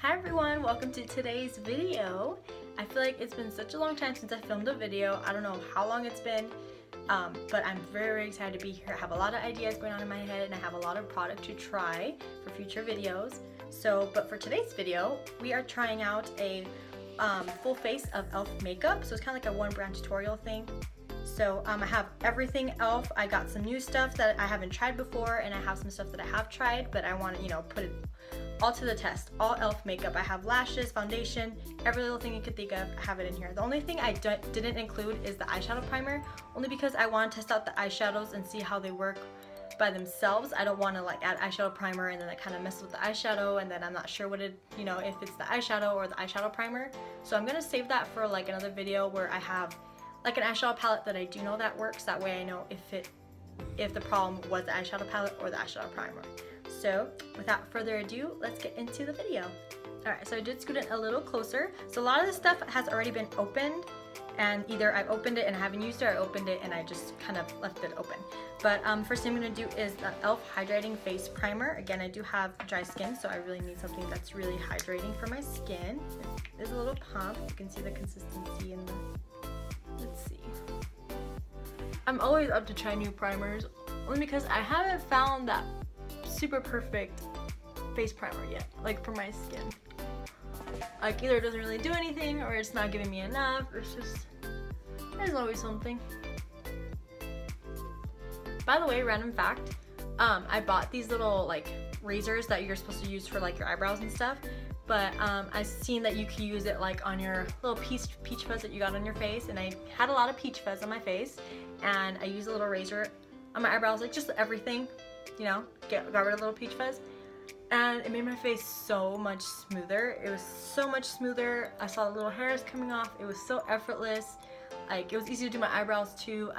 Hi everyone, welcome to today's video. I feel like it's been such a long time since I filmed a video. I don't know how long it's been, but I'm very excited to be here. I have a lot of ideas going on in my head and I have a lot of product to try for future videos. But for today's video, we are trying out a full face of e.l.f. makeup. So it's kind of like a one brand tutorial thing. So I have everything e.l.f. I got some new stuff that I haven't tried before, and I have some stuff that I have tried, but I want to, put it all to the test. All e.l.f. makeup. I have lashes, foundation, every little thing you could think of, I have it in here. The only thing I didn't include is the eyeshadow primer, only because I want to test out the eyeshadows and see how they work by themselves. I don't want to like add eyeshadow primer and then I kind of mess with the eyeshadow and then I'm not sure what it, if it's the eyeshadow or the eyeshadow primer. So I'm gonna save that for like another video where I have like an eyeshadow palette that I do know that works. That way I know if the problem was the eyeshadow palette or the eyeshadow primer. So without further ado, let's get into the video. Alright, so I did scoot it a little closer. So a lot of this stuff has already been opened, and either I've opened it and I haven't used it, or I opened it and I just kind of left it open. But first thing I'm going to do is the e.l.f. Hydrating Face Primer. Again, I do have dry skin, so I really need something that's really hydrating for my skin. There's a little pump. You can see the consistency in the... Let's see. I'm always up to try new primers, only because I haven't found that super perfect face primer yet, like for my skin. Like either it doesn't really do anything or it's not giving me enough, or it's just, there's always something. By the way, random fact, I bought these little like razors that you're supposed to use for like your eyebrows and stuff, but I've seen that you can use it like on your little peach fuzz that you got on your face, and I had a lot of peach fuzz on my face, and I used a little razor on my eyebrows, like just everything, got rid of a little peach fuzz, and it made my face so much smoother. It was so much smoother. I saw the little hairs coming off. It was so effortless. Like, it was easy to do my eyebrows too.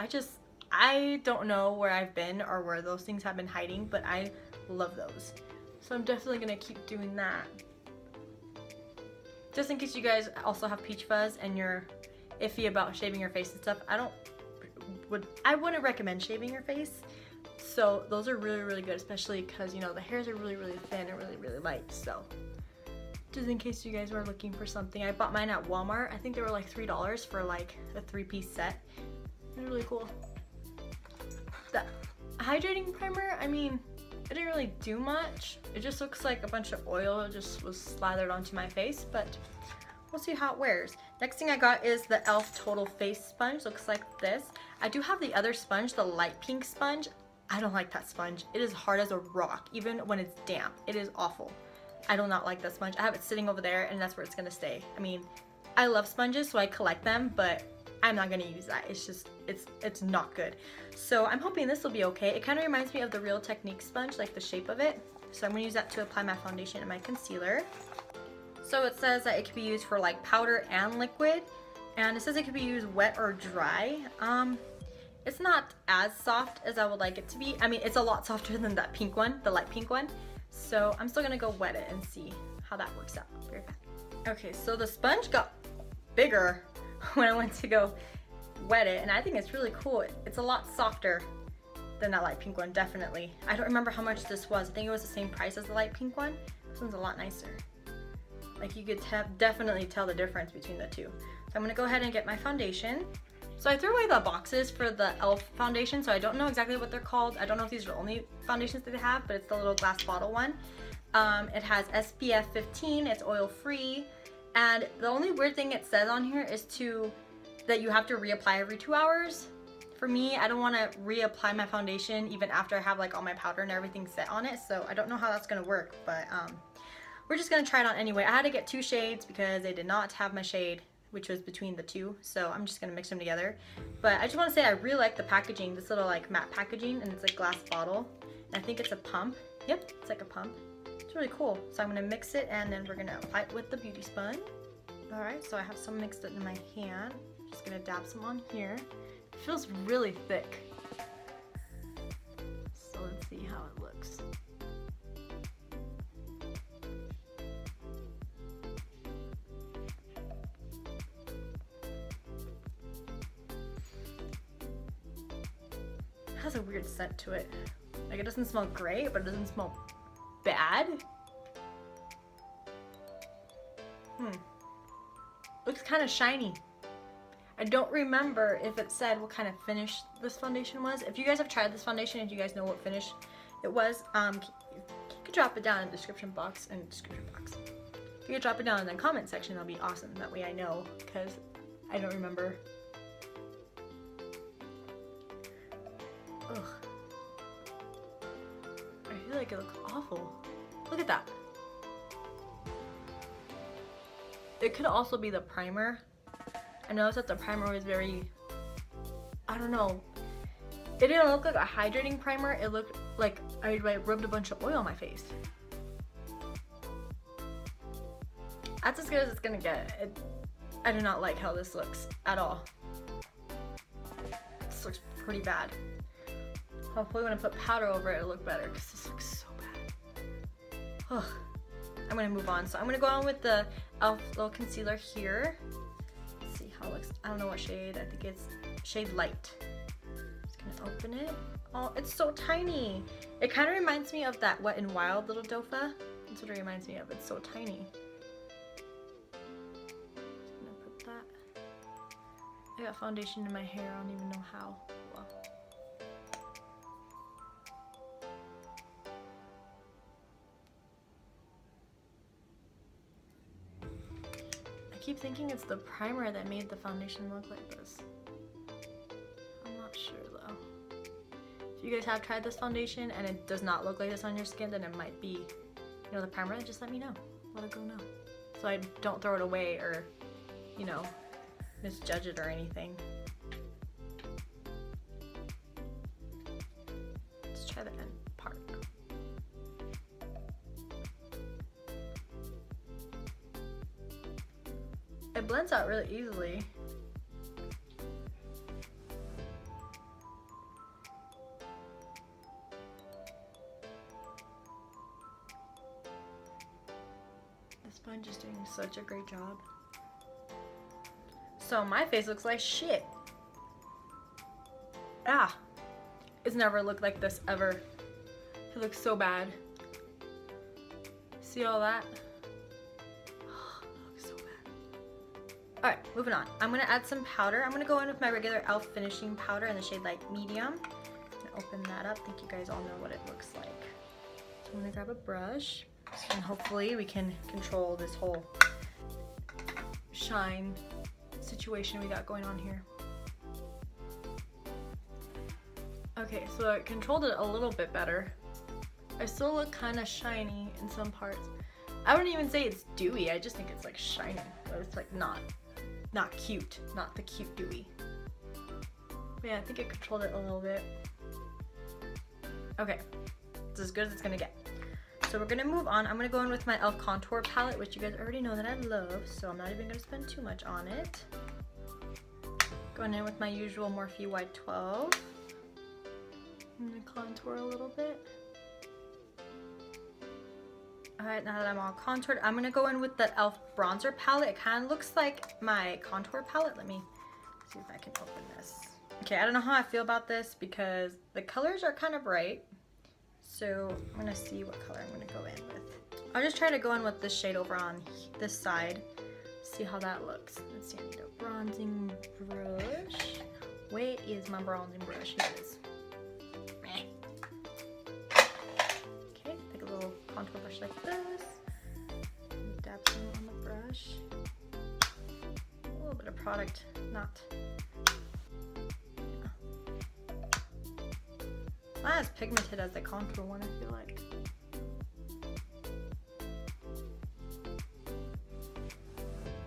I don't know where I've been or where those things have been hiding, but I love those. So I'm definitely gonna keep doing that. Just in case you guys also have peach fuzz and you're iffy about shaving your face and stuff, I wouldn't recommend shaving your face. So those are really good, especially because the hairs are really thin and really light. So just in case you guys were looking for something, I bought mine at Walmart. I think they were like $3 for like a 3-piece set. They're really cool. The hydrating primer, I mean, it didn't really do much. It just looks like a bunch of oil just was slathered onto my face, but we'll see how it wears. Next thing I got is the e.l.f. Total Face Sponge. Looks like this. I do have the other sponge, the light pink sponge. I don't like that sponge. It is hard as a rock, even when it's damp. It is awful. I do not like that sponge. I have it sitting over there and that's where it's gonna stay. I mean, I love sponges, so I collect them, but I'm not gonna use that. It's just, it's not good. So I'm hoping this will be okay. It kind of reminds me of the Real Technique sponge, like the shape of it. So I'm gonna use that to apply my foundation and my concealer. So it says that it can be used for like powder and liquid, and it says it can be used wet or dry. It's not as soft as I would like it to be. I mean, it's a lot softer than that pink one, the light pink one. So I'm still gonna go wet it and see how that works out. Very fast. Okay, so the sponge got bigger when I went to go wet it, and I think it's really cool. It's a lot softer than that light pink one, definitely. I don't remember how much this was. I think it was the same price as the light pink one. This one's a lot nicer. Like, you could definitely tell the difference between the two. So I'm gonna go ahead and get my foundation. So I threw away the boxes for the e.l.f. foundation, so I don't know exactly what they're called. I don't know if these are the only foundations that they have, but it's the little glass bottle one. It has SPF 15, it's oil free, and the only weird thing it says on here is that you have to reapply every 2 hours. For me, I don't want to reapply my foundation even after I have like all my powder and everything set on it, so I don't know how that's gonna work, but we're just gonna try it on anyway. I had to get 2 shades because they did not have my shade, which was between the two, so I'm just gonna mix them together. But I just want to say I really like the packaging, this little like matte packaging, and it's a glass bottle, and I think it's a pump. Yep, it's like a pump. It's really cool. So I'm gonna mix it and then we're gonna apply it with the beauty sponge. All right, so I have some mixed in my hand. Just gonna dab some on here. It feels really thick. So let's see how it looks. It has a weird scent to it. Like, it doesn't smell great, but it doesn't smell bad. Looks kind of shiny. I don't remember if it said what kind of finish this foundation was. If you guys have tried this foundation, if you guys know what finish it was, you could drop it down in the description box. If you could drop it down in the comment section, that'll be awesome. That way I know, because I don't remember. Ugh. I feel like it looks awful. Look at that. It could also be the primer. I noticed that the primer was very, I don't know. It didn't look like a hydrating primer. It looked like I rubbed a bunch of oil on my face. That's as good as it's gonna get. I do not like how this looks at all. This looks pretty bad. Hopefully when I put powder over it, it'll look better, because this looks so bad. Ugh. I'm gonna move on. So I'm gonna go on with the e.l.f. little concealer here. Let's see how it looks. I don't know what shade. I think it's shade light. Just gonna open it. Oh, it's so tiny. It kind of reminds me of that Wet n Wild little dofa. That's what it reminds me of. It's so tiny. I got foundation in my hair, I don't even know how. Well. I keep thinking it's the primer that made the foundation look like this. I'm not sure though. If you guys have tried this foundation and it does not look like this on your skin, then it might be, you know, the primer. Just let me know. Let it go know. So I don't throw it away or, you know, misjudge it or anything. Let's try the end part. It blends out really easily. The sponge is doing such a great job. So my face looks like shit. Ah, it's never looked like this ever. It looks so bad. See all that? Oh, it looks so bad. All right, moving on. I'm gonna add some powder. I'm gonna go in with my regular e.l.f. finishing powder in the shade Light Medium. I'm gonna open that up. I think you guys all know what it looks like. So I'm gonna grab a brush and hopefully we can control this whole shine situation we got going on here. Okay, so I controlled it a little bit better. I still look kind of shiny in some parts. I wouldn't even say it's dewy, I just think it's like shiny. But it's like not cute, not the cute dewy. But yeah, I think I controlled it a little bit. Okay, it's as good as it's gonna get. So we're gonna move on. I'm gonna go in with my e.l.f. contour palette, which you guys already know that I love, so I'm not even gonna spend too much on it. Going in with my usual Morphe Wide 12. I'm gonna contour a little bit. Alright, now that I'm all contoured, I'm gonna go in with the e.l.f. bronzer palette. It kind of looks like my contour palette. Let me see if I can open this. Okay, I don't know how I feel about this because the colors are kind of bright. So I'm gonna see what color I'm gonna go in with. I'll just try to go in with this shade over on this side. See how that looks. Let's see, I need a bronzing brush. Where is my bronzing brush? Here it is. Okay, take a little contour brush like this. Dab some on the brush. A little bit of product, not not as pigmented as the contour one, I feel like.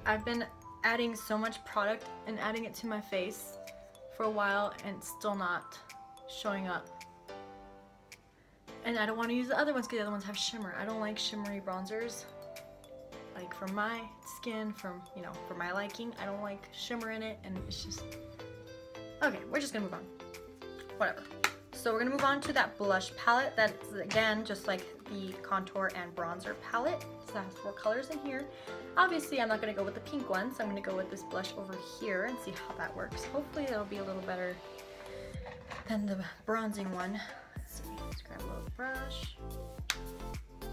I've been adding so much product and adding it to my face for a while and it's still not showing up. And I don't want to use the other ones because the other ones have shimmer. I don't like shimmery bronzers. Like for my skin, for my liking, I don't like shimmer in it and it's just... Okay, we're just gonna move on. Whatever. So we're gonna move on to that blush palette. That's again just like the contour and bronzer palette. So that has 4 colors in here. Obviously I'm not gonna go with the pink one, so I'm gonna go with this blush over here and see how that works. Hopefully it'll be a little better than the bronzing one. Let's see, let's grab a little brush.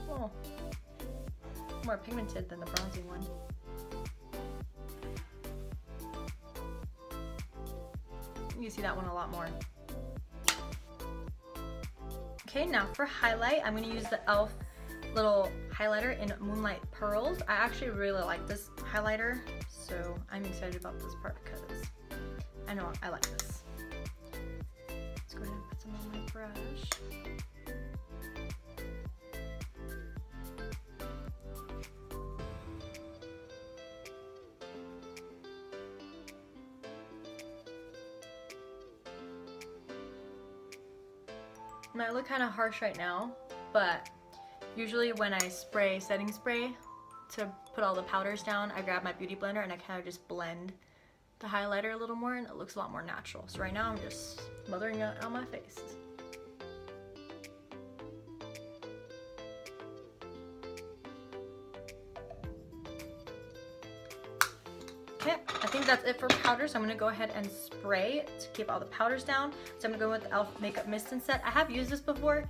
Oh. little more pigmented than the bronzing one. You can see that one a lot more. Okay, now for highlight, I'm going to use the e.l.f. little highlighter in Moonlight Pearls. I actually really like this highlighter, so I'm excited about this part because I know I like this. Let's go ahead and put some on my brush. Might look kind of harsh right now, but usually when I spray setting spray to put all the powders down, I grab my beauty blender and I kind of just blend the highlighter a little more and it looks a lot more natural. So right now I'm just smothering it on my face. Okay, I think that's it for powder, so I'm going to go ahead and spray to keep all the powders down. So I'm going to go with the e.l.f. Makeup Mist and Set. I have used this before,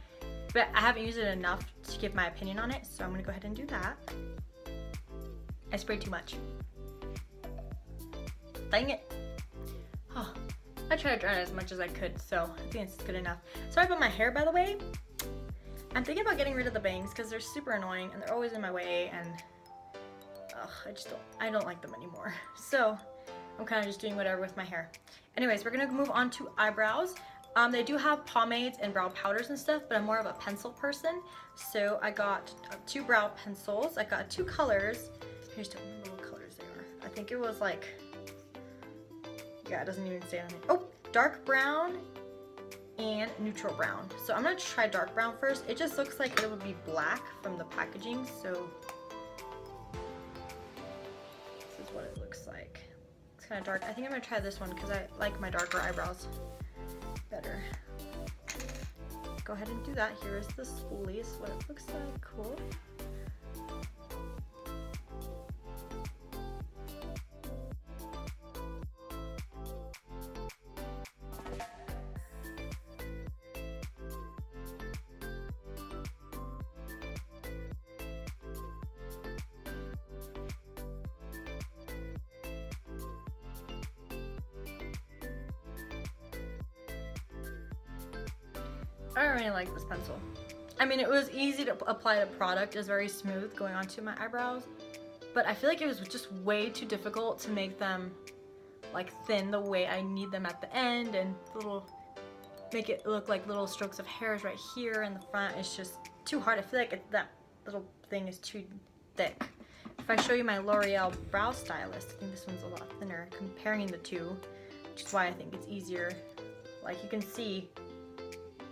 but I haven't used it enough to give my opinion on it, so I'm going to go ahead and do that. I sprayed too much. Dang it. Oh, I tried to dry it as much as I could, so I think it's good enough. Sorry about my hair, by the way. I'm thinking about getting rid of the bangs because they're super annoying and they're always in my way, and I don't like them anymore. So I'm kind of just doing whatever with my hair. Anyways, we're gonna move on to eyebrows. They do have pomades and brow powders and stuff, but I'm more of a pencil person. So I got 2 brow pencils. I got 2 colors. I just don't remember what colors they are. I think it was like, yeah, it doesn't even say on it. Oh, dark brown and neutral brown. So I'm gonna try dark brown first. It just looks like it would be black from the packaging, so what it looks like. It's kind of dark. I think I'm gonna try this one because I like my darker eyebrows better. Go ahead and do that. Here is the spoolie. This is what it looks like. Cool. I don't really like this pencil. I mean, it was easy to apply the product. It was very smooth going onto my eyebrows, but I feel like it was just way too difficult to make them like thin the way I need them at the end, and make it look like little strokes of hairs right here in the front. It's just too hard. I feel like that little thing is too thick. If I show you my L'Oreal brow stylist, I think this one's a lot thinner, comparing the two, which is why I think it's easier. Like you can see,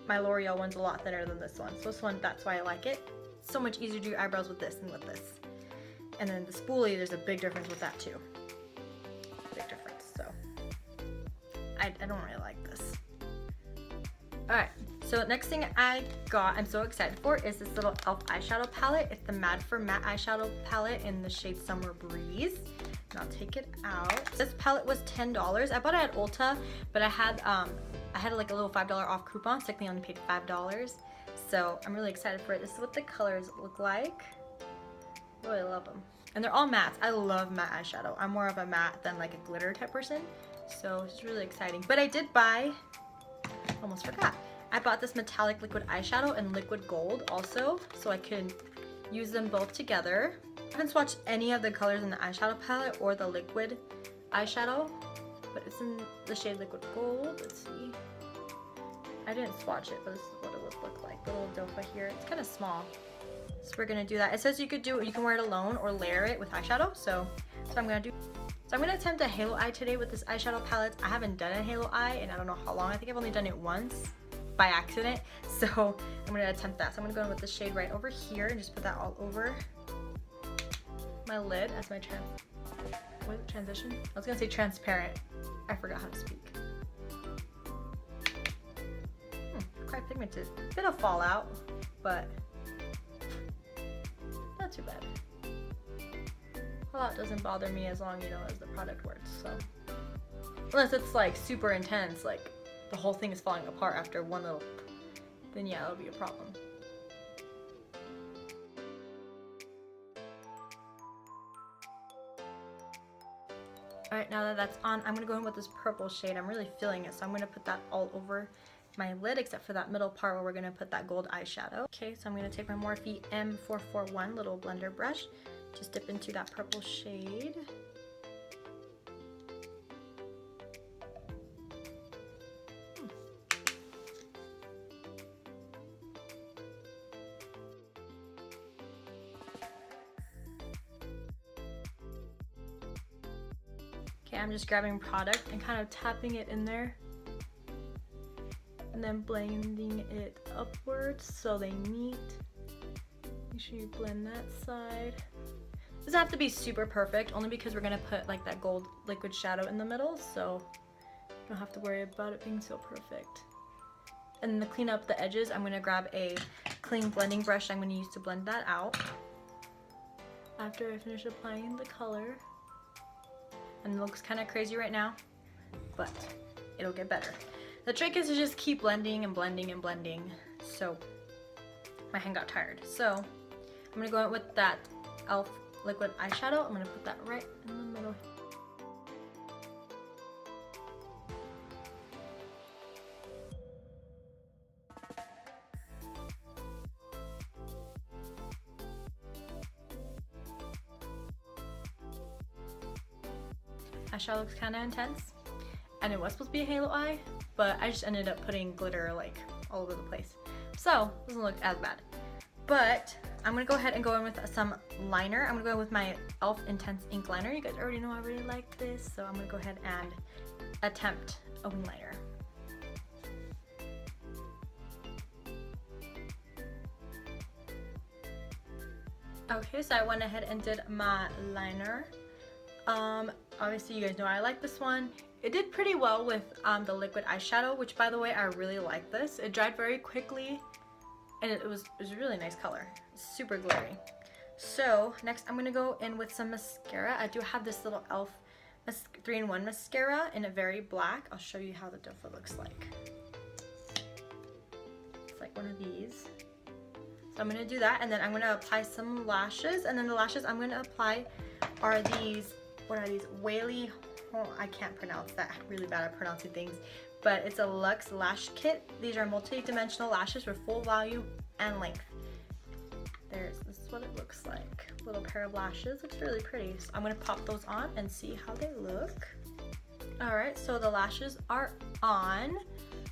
my L'Oreal one's a lot thinner than this one. So this one, that's why I like it. It's so much easier to do eyebrows with this than with this. And then the spoolie, there's a big difference with that too. Big difference, so. I don't really like this. Alright, so next thing I got, I'm so excited for, is this little e.l.f. eyeshadow palette. It's the Mad for Matte eyeshadow palette in the shade Summer Breeze. And I'll take it out. This palette was $10. I bought it at Ulta, but I had like a little $5 off coupon, so I only paid $5. So I'm really excited for it. This is what the colors look like. Really love them. And they're all mattes. I love matte eyeshadow. I'm more of a matte than like a glitter type person. So it's really exciting. But I did buy, almost forgot. I bought this metallic liquid eyeshadow in liquid gold also, so I can use them both together. I haven't swatched any of the colors in the eyeshadow palette or the liquid eyeshadow, but it's in the shade liquid gold. Let's see. I didn't swatch it, but this is what it would look like. The little dofa here. It's kind of small. So we're gonna do that. It says you can wear it alone or layer it with eyeshadow. So I'm gonna do. So I'm gonna attempt a halo eye today with this eyeshadow palette. I haven't done a halo eye and I don't know how long. I think I've only done it once by accident. So I'm gonna attempt that. So I'm gonna go in with the shade right over here and just put that all over my lid as my transition. I was gonna say transparent. I forgot how to speak. Quite pigmented. Bit of fallout, but not too bad. Fallout doesn't bother me as long, as the product works, so. Unless it's like super intense, like the whole thing is falling apart after one little, then yeah, that'll be a problem. Alright, now that that's on, I'm going to go in with this purple shade. I'm really feeling it, so I'm going to put that all over my lid except for that middle part where we're going to put that gold eyeshadow. Okay, so I'm going to take my Morphe M441 little blender brush, just dip into that purple shade. Okay, I'm just grabbing product and kind of tapping it in there and then blending it upwards so they meet. Make sure you blend that side. It doesn't have to be super perfect, only because we're gonna put like that gold liquid shadow in the middle, so you don't have to worry about it being so perfect. And then to clean up the edges, I'm gonna grab a clean blending brush I'm gonna use to blend that out after I finish applying the color. And it looks kind of crazy right now, but it'll get better. The trick is to just keep blending and blending and blending. So my hand got tired. So I'm gonna go in with that e.l.f. liquid eyeshadow. I'm gonna put that right in the middle. Eyeshadow looks kind of intense, and it was supposed to be a halo eye, but I just ended up putting glitter like all over the place, so it doesn't look as bad. But I'm gonna go ahead and go in with some liner. I'm gonna go in with my e.l.f. Intense Ink Liner. You guys already know I really like this, so I'm gonna go ahead and attempt a wing liner. Okay, so I went ahead and did my liner. Obviously you guys know I like this one. It did pretty well with the liquid eyeshadow, which by the way, I really like this. It dried very quickly and it was a really nice color. Super glittery. So next I'm gonna go in with some mascara. I do have this little e.l.f. 3-in-1 mascara in a very black. I'll show you how the doe looks like. It's like one of these. So I'm gonna do that, and then I'm gonna apply some lashes, and then the lashes I'm gonna apply are these, what are these? Whaley, oh, I can't pronounce that. I'm really bad at pronouncing things, but it's a Luxe Lash Kit. These are multi-dimensional lashes with full volume and length. This is what it looks like. Little pair of lashes, looks really pretty. So I'm gonna pop those on and see how they look. All right, so the lashes are on.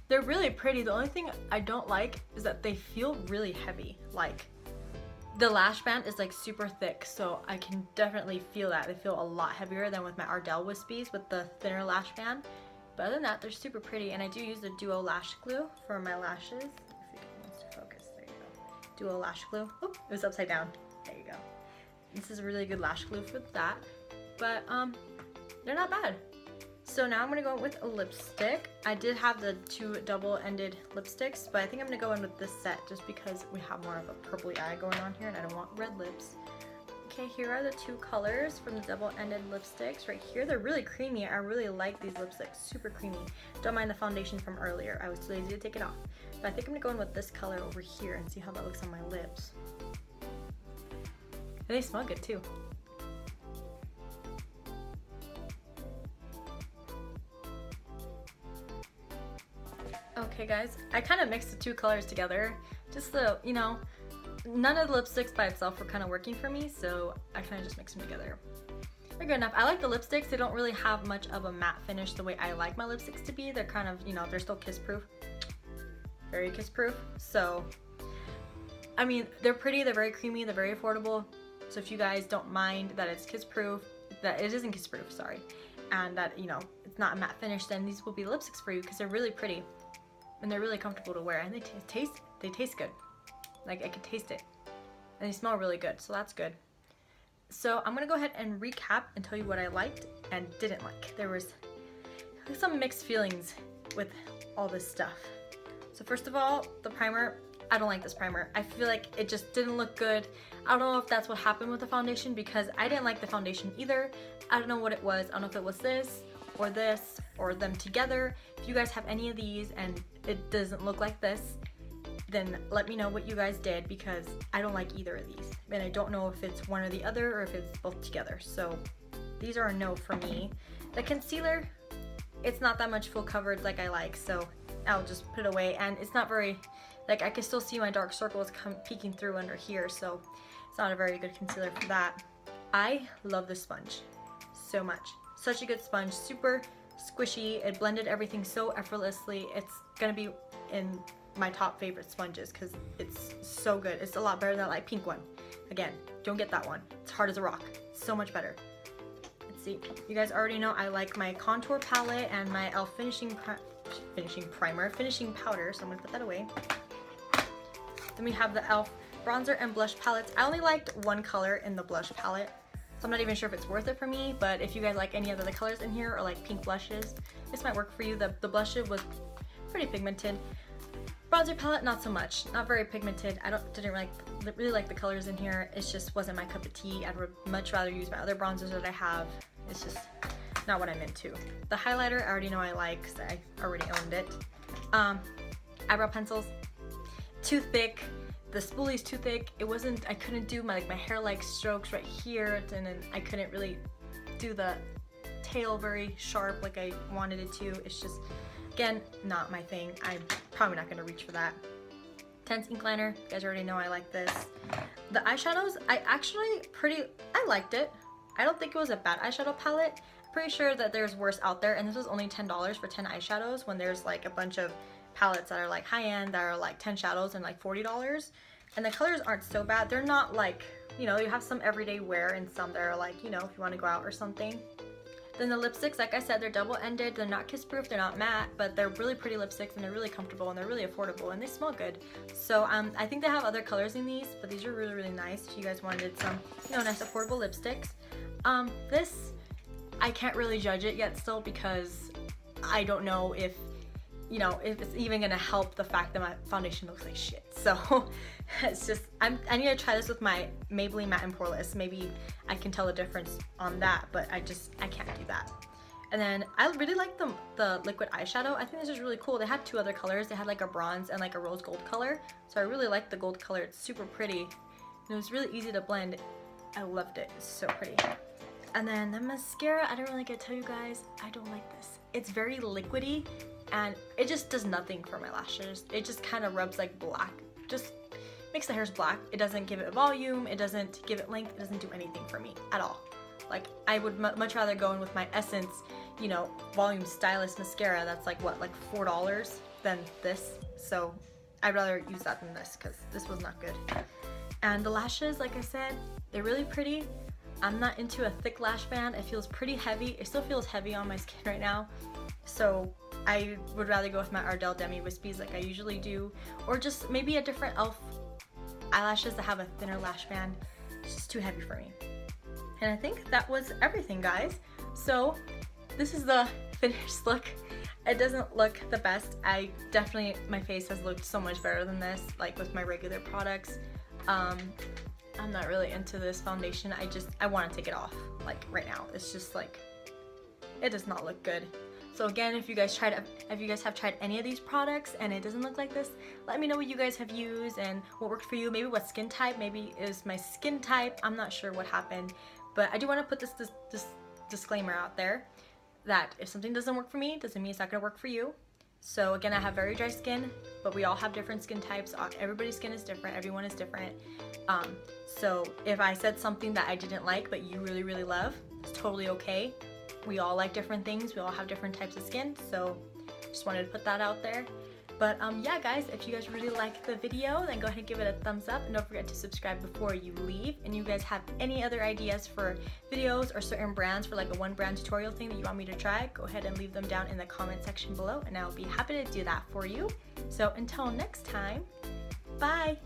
They're really pretty. The only thing I don't like is that they feel really heavy. Like, the lash band is like super thick, so I can definitely feel that. They feel a lot heavier than with my Ardell Wispies with the thinner lash band. But other than that, they're super pretty, and I do use the Duo Lash Glue for my lashes. If it wants to focus, there you go. Duo Lash Glue. Oh, it was upside down. There you go. This is a really good lash glue for that. But they're not bad. So now I'm gonna go in with a lipstick. I did have the two double-ended lipsticks, but I think I'm gonna go in with this set just because we have more of a purpley eye going on here and I don't want red lips. Okay, here are the two colors from the double-ended lipsticks right here. They're really creamy. I really like these lipsticks, super creamy. Don't mind the foundation from earlier. I was too lazy to take it off. But I think I'm gonna go in with this color over here and see how that looks on my lips. And they smell good too. Okay guys, I kind of mixed the two colors together just so, you know, none of the lipsticks by itself were kind of working for me, so I kind of just mixed them together. They're good enough. I like the lipsticks. They don't really have much of a matte finish the way I like my lipsticks to be. They're kind of, you know, they're still kiss proof. Very kiss proof. So, I mean, they're pretty, they're very creamy, they're very affordable. So if you guys don't mind that it's kiss proof, that it isn't kiss proof, sorry, and that, you know, it's not a matte finish, then these will be the lipsticks for you because they're really pretty. And they're really comfortable to wear, and they taste good. Like, I could taste it. And they smell really good, so that's good. So I'm gonna go ahead and recap and tell you what I liked and didn't like. There was some mixed feelings with all this stuff. So first of all, the primer, I don't like this primer. I feel like it just didn't look good. I don't know if that's what happened with the foundation because I didn't like the foundation either. I don't know what it was. I don't know if it was this or them together. If you guys have any of these and it doesn't look like this, then let me know what you guys did because I don't like either of these. And I don't know if it's one or the other or if it's both together. So these are a no for me. The concealer, it's not that much full coverage like I like, so I'll just put it away. And it's not very, like, I can still see my dark circles peeking through under here, so it's not a very good concealer for that. I love this sponge so much. Such a good sponge, super squishy. It blended everything so effortlessly. It's gonna be in my top favorite sponges because it's so good. It's a lot better than that light pink one. Again, don't get that one. It's hard as a rock. So much better. Let's see. You guys already know I like my contour palette and my e.l.f. finishing powder, so I'm gonna put that away. Then we have the e.l.f. bronzer and blush palettes. I only liked one color in the blush palette, so I'm not even sure if it's worth it for me, but if you guys like any of the colors in here or like pink blushes, this might work for you. The blush was pretty pigmented. Bronzer palette, not so much. Not very pigmented. I didn't really like the colors in here. It just wasn't my cup of tea. I'd much rather use my other bronzers that I have. It's just not what I'm into. The highlighter, I already know I like because I already owned it. Eyebrow pencils, too thick. The spoolie's too thick. I couldn't do my hair-like strokes right here, and then I couldn't really do the tail very sharp like I wanted it to. It's just, again, not my thing. I'm probably not gonna reach for that. Tense ink liner, you guys already know I like this. The eyeshadows, I liked it. I don't think it was a bad eyeshadow palette. I'm pretty sure that there's worse out there, and this was only $10 for 10 eyeshadows when there's like a bunch of palettes that are like high-end that are like 10 shadows and like $40. And the colors aren't so bad. They're not like, you know, you have some everyday wear and some that are like, you know, if you want to go out or something. Then the lipsticks, like I said, they're double-ended. They're not kiss-proof, they're not matte, but they're really pretty lipsticks and they're really comfortable and they're really affordable and they smell good. So I think they have other colors in these, but these are really, really nice if you guys wanted some, you know, nice affordable lipsticks. This, I can't really judge it yet still because I don't know if, you know, if it's even gonna help the fact that my foundation looks like shit. So it's just, I need to try this with my Maybelline Matte and Poreless. Maybe I can tell the difference on that, but I can't do that. And then I really like the liquid eyeshadow. I think this is really cool. They had two other colors. They had like a bronze and like a rose gold color. So I really like the gold color. It's super pretty. And it was really easy to blend. I loved it. It's so pretty. And then the mascara, I don't really get to tell you guys, I don't like this. It's very liquidy and it just does nothing for my lashes. It just kind of rubs like black. Just makes the hairs black. It doesn't give it volume. It doesn't give it length. It doesn't do anything for me at all. Like I would much rather go in with my Essence, you know, Volume Stylist mascara that's like what, like $4 than this. So I'd rather use that than this because this was not good. And the lashes, like I said, they're really pretty. I'm not into a thick lash band. It feels pretty heavy. It still feels heavy on my skin right now. So I would rather go with my Ardell Demi Wispies like I usually do, or just maybe a different e.l.f. eyelashes that have a thinner lash band. It's just too heavy for me. And I think that was everything, guys. So this is the finished look. It doesn't look the best. My face has looked so much better than this, like with my regular products. I'm not really into this foundation. I want to take it off, like right now. It's just like, it does not look good. So again, if you guys have tried any of these products and it doesn't look like this, let me know what you guys have used and what worked for you. Maybe what skin type, maybe it was my skin type. I'm not sure what happened, but I do want to put this disclaimer out there that if something doesn't work for me, doesn't mean it's not gonna work for you. So again, I have very dry skin, but we all have different skin types. Everybody's skin is different, everyone is different. So if I said something that I didn't like, but you really, really love, it's totally okay. We all like different things, we all have different types of skin, so just wanted to put that out there. But yeah guys, if you guys really liked the video, then go ahead and give it a thumbs up and don't forget to subscribe before you leave. And you guys have any other ideas for videos or certain brands for like a one brand tutorial thing that you want me to try, go ahead and leave them down in the comment section below and I'll be happy to do that for you. So until next time, bye!